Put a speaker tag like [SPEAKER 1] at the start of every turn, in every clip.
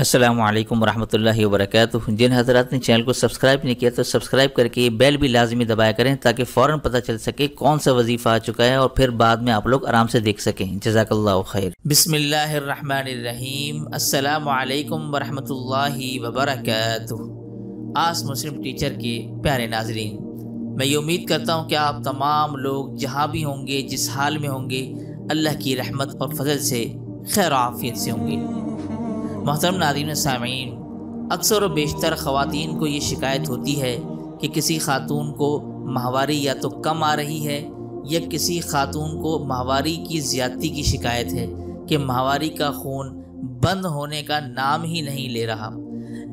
[SPEAKER 1] अस्सलामु अलैकुम वरहमतुल्लाहि वबरकातुहू। जिन हज़रात ने चैनल को सब्सक्राइब नहीं किया तो सब्सक्राइब करके बेल भी लाजमी दबाया करें ताकि फ़ौरन पता चल सके कौन सा वजीफ़ा आ चुका है और फिर बाद में आप लोग आराम से देख सकें। जज़ाकल्लाहु खैर। बिस्मिल्लाहिर्रहमानिर्रहीम। अस्सलामु अलैकुम वरहमतुल्लाहि वबरकातुहू। आस मुस्लिम टीचर के प्यारे नाज़रीन, मैं ये उम्मीद करता हूँ कि आप तमाम लोग जहाँ भी होंगे, जिस हाल में होंगे, अल्लाह की रहमत और फजल से खैर आफियत से होंगे। मोहतरम नाज़रीन सामीन, अक्सर व बेशतर ख़वातीन को ये शिकायत होती है कि किसी खातून को माहवारी या तो कम आ रही है या किसी खातून को माहवारी की ज़्यादती की शिकायत है कि माहवारी का खून बंद होने का नाम ही नहीं ले रहा।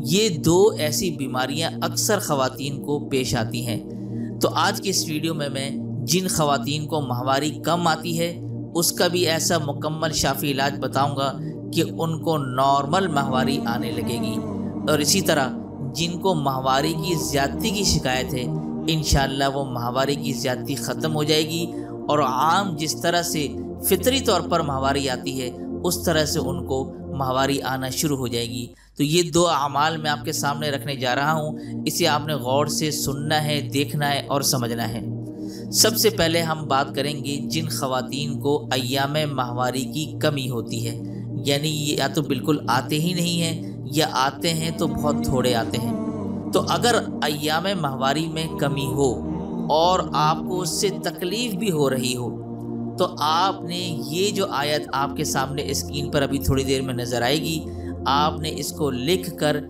[SPEAKER 1] ये दो ऐसी बीमारियां अक्सर ख़वातीन को पेश आती हैं। तो आज की इस वीडियो में मैं जिन ख़वातीन को माहवारी कम आती है उसका भी ऐसा मुकम्मल शाफ़ी इलाज बताऊंगा कि उनको नॉर्मल माहवारी आने लगेगी, और इसी तरह जिनको माहवारी की ज़्यादती की शिकायत है इंशाअल्लाह वो माहवारी की ज़्यादती ख़त्म हो जाएगी और आम जिस तरह से फितरी तौर पर माहवारी आती है उस तरह से उनको माहवारी आना शुरू हो जाएगी। तो ये दो अमाल मैं आपके सामने रखने जा रहा हूँ, इसे आपने गौर से सुनना है, देखना है और समझना है। सबसे पहले हम बात करेंगे जिन ख़वातीन को अय्याम माहवारी की कमी होती है, यानी ये या तो बिल्कुल आते ही नहीं हैं या आते हैं तो बहुत थोड़े आते हैं। तो अगर अय्याम माहवारी में कमी हो और आपको उससे तकलीफ़ भी हो रही हो तो आपने ये जो आयत आपके सामने स्क्रीन पर अभी थोड़ी देर में नज़र आएगी, आपने इसको लिख कर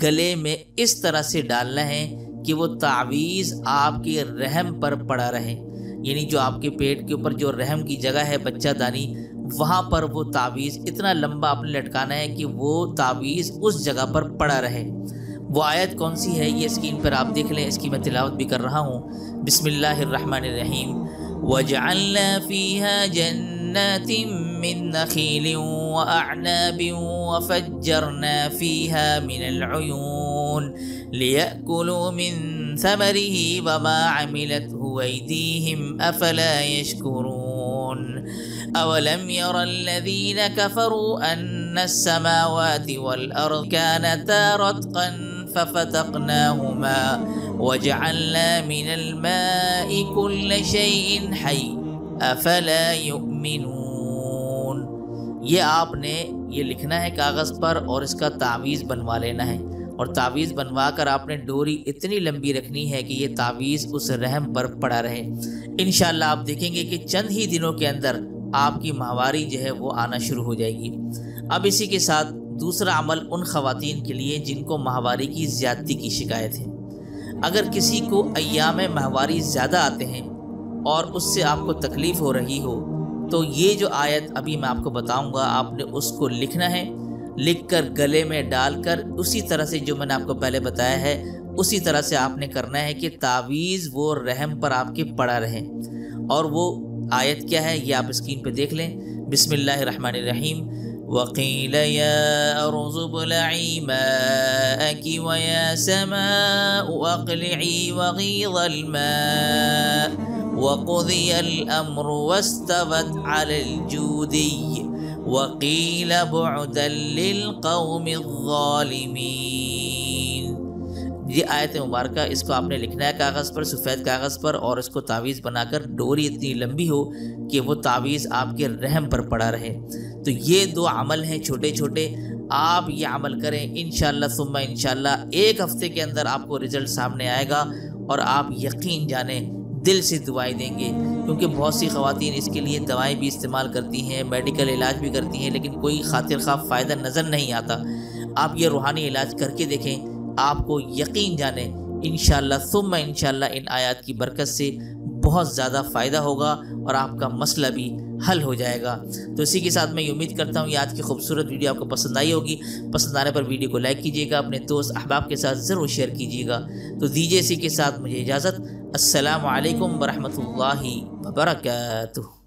[SPEAKER 1] गले में इस तरह से डालना है कि वो तावीज़ आपके रहम पर पड़ा रहे, यानी जो आपके पेट के ऊपर जो रहम की जगह है बच्चा दानी, वहाँ पर वो तावीज़ इतना लंबा आपने लटकाना है कि वो तावीज़ उस जगह पर पड़ा रहे। वो आयत कौन सी है ये स्क्रीन पर आप देख लें, इसकी मैं तिलावत भी कर रहा हूँ। बिस्मिल्लाहिर्रहमानिर्रहीम। वजअलना फीहा जन्नातिन मिन नखीलिन व अअनाबिन व फज्जरना फीहा मिनल उयून लियअकुलू मिन समरिही वमा अमिलतहु अयदीहिम अफला यशकुरून। अवलम यरल्लज़ीन कफ़रू अन्नस्समावाति वल अर्ज़ कानता रत्क़न फ़फ़तक़नाहुमा वजअलना मिनल माइ कुल्ल शैइन हय्य अफ़ला युमिनून। ये आपने ये लिखना है कागज़ पर और इसका तावीज़ बनवा लेना है, और तावीज़ बनवा कर आपने डोरी इतनी लंबी रखनी है कि ये तावीज़ उस रहम पर पड़ा रहे। इंशाअल्लाह आप देखेंगे कि चंद ही दिनों के अंदर आपकी माहवारी जो है वो आना शुरू हो जाएगी। अब इसी के साथ दूसरा अमल उन ख़वातीन के लिए जिनको माहवारी की ज़्यादती की शिकायत है। अगर किसी को अय्याम माहवारी ज़्यादा आते हैं और उससे आपको तकलीफ़ हो रही हो तो ये जो आयत अभी मैं आपको बताऊंगा आपने उसको लिखना है, लिख कर गले में डालकर उसी तरह से जो मैंने आपको पहले बताया है उसी तरह से आपने करना है कि तावीज़ वो रहम पर आपके पड़ा रहे। और वो आयत क्या है ये आप स्क्रीन पे देख लें। बिस्मिल्लाहिर्रहमानिर्रहीम। वक़ील या अर्ज़ु इब्लई माअकी व या समाअु अक़लिई वग़ीज़ल माअ वक़ुदियल अम्रु वस्तवत अलल जूदी वक़ील बुअदन लिल क़ौमिज़ ज़ालिमीन। ये आयत मुबारक इसको आपने लिखना है कागज़ पर, सफ़ेद कागज़ पर, और इसको तावीज़ बनाकर डोरी इतनी लंबी हो कि वो तावीज़ आपके रहम पर पड़ा रहे। तो ये दो अमल हैं छोटे छोटे, आप ये अमल करें इंशाअल्लाह सुम्मा इंशाअल्लाह एक हफ़्ते के अंदर आपको रिज़ल्ट सामने आएगा और आप यकीन जाने दिल से दुआएं देंगे, क्योंकि बहुत सी ख़वातीन इसके लिए दवाएं भी इस्तेमाल करती हैं, मेडिकल इलाज भी करती हैं, लेकिन कोई खातिर ख़्वाह फ़ायदा नज़र नहीं आता। आप ये रूहानी इलाज करके देखें, आपको यकीन जाने इंशाअल्लाह सुम्मा इंशाअल्लाह इन आयत की बरकत से बहुत ज़्यादा फ़ायदा होगा और आपका मसला भी हल हो जाएगा। तो इसी के साथ मैं उम्मीद करता हूँ ये आज की खूबसूरत वीडियो आपको पसंद आई होगी। पसंद आने पर वीडियो को लाइक कीजिएगा, अपने दोस्त अहबाब के साथ ज़रूर शेयर कीजिएगा। तो दीजिए इसी के साथ मुझे इजाज़त। अस्सलामु अलैकुम वरहमतुल्लाहि वबरकातुहू।